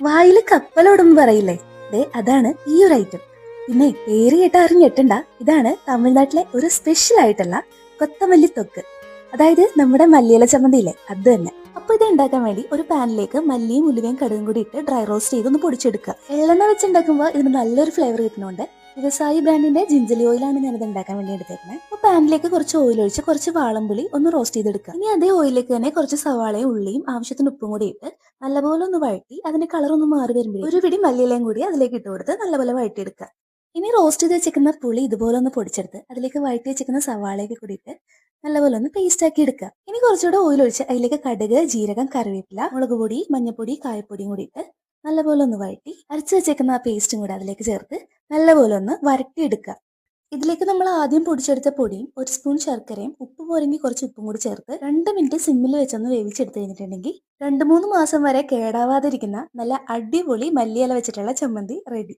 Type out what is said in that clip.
വായില് കപ്പലോടും പറയില്ലേ, ദേ അതാണ് ഈ ഒരു ഐറ്റം. പിന്നെ പേര് കേട്ട ആരും ഞെട്ടണ്ട, ഇതാണ് തമിഴ്നാട്ടിലെ ഒരു സ്പെഷ്യൽ ആയിട്ടുള്ള കൊത്തമല്ലി തൊക്ക്. അതായത് നമ്മുടെ മല്ലിയില ചമ്മന്തിയില്ലേ, അത് തന്നെ. അപ്പൊ ഇത് ഉണ്ടാക്കാൻ വേണ്ടി ഒരു പാനിലേക്ക് മല്ലിയും ഉലുവയും കടുകും കൂടി ഇട്ട് ഡ്രൈ റോസ്റ്റ് ചെയ്ത് ഒന്ന് പൊടിച്ചെടുക്കുക. എള്ളെണ്ണ വെച്ച് ഉണ്ടാക്കുമ്പോൾ ഇതിന് നല്ലൊരു ഫ്ലേവർ കിട്ടുന്നുണ്ട്. വ്യവസായി ബ്രാൻഡിന്റെ ജിഞ്ചലി ഓയിലാണ് ഞാൻ ഇത് ഉണ്ടാക്കാൻ വേണ്ടി എടുത്തേക്കുന്നത്. അപ്പൊ പാനിലേക്ക് കുറച്ച് ഓയിൽ ഒഴിച്ച് കുറച്ച് വാളംപുളി ഒന്ന് റോസ്റ്റ് ചെയ്തെടുക്കുക. ഇനി അതേ ഓയിലേക്ക് തന്നെ കുറച്ച് സവാളയും ഉള്ളിയും ആവശ്യത്തിന് ഉപ്പും കൂടി ഇട്ട് നല്ലപോലെ ഒന്ന് വഴറ്റി അതിന്റെ കളർ ഒന്ന് മാറി വരുമ്പോൾ ഒരു പിടി മല്ലിയിലയും കൂടി അതിലേക്ക് ഇട്ട് കൊടുത്ത് നല്ലപോലെ വഴറ്റിയെടുക്കുക. ഇനി റോസ്റ്റ് ചെയ്ത് വെച്ചിരിക്കുന്ന പുളി ഇതുപോലെ ഒന്ന് പൊടിച്ചെടുത്ത് അതിലേക്ക് വഴറ്റി വെച്ചിരിക്കുന്ന സവാളയൊക്കെ കൂടി ഇട്ട് നല്ലപോലെ ഒന്ന് പേസ്റ്റ് ആക്കി എടുക്കുക. ഇനി കുറച്ചുകൂടെ ഓയിൽ ഒഴിച്ച് അതിലേക്ക് കടുക്, ജീരകം, കറിവേപ്പില, മുളക് പൊടി, മഞ്ഞപ്പൊടി, കായപ്പൊടിയും കൂടി ഇട്ട് നല്ലപോലെ ഒന്ന് വഴറ്റി അരച്ച് വെച്ചേക്കുന്ന ആ പേസ്റ്റും കൂടി അതിലേക്ക് ചേർത്ത് നല്ലപോലെ ഒന്ന് വരട്ടിയെടുക്കുക. ഇതിലേക്ക് നമ്മൾ ആദ്യം പൊടിച്ചെടുത്ത പൊടിയും ഒരു സ്പൂൺ ശർക്കരയും ഉപ്പ് പോരെങ്കിൽ കുറച്ച് ഉപ്പും കൂടി ചേർത്ത് 2 മിനിറ്റ് സിമ്മിൽ വെച്ചൊന്ന് വേവിച്ചെടുത്ത് കഴിഞ്ഞിട്ടുണ്ടെങ്കിൽ 2-3 മാസം വരെ കേടാവാതിരിക്കുന്ന നല്ല അടിപൊളി മല്ലിയില വെച്ചിട്ടുള്ള ചമ്മന്തി റെഡി.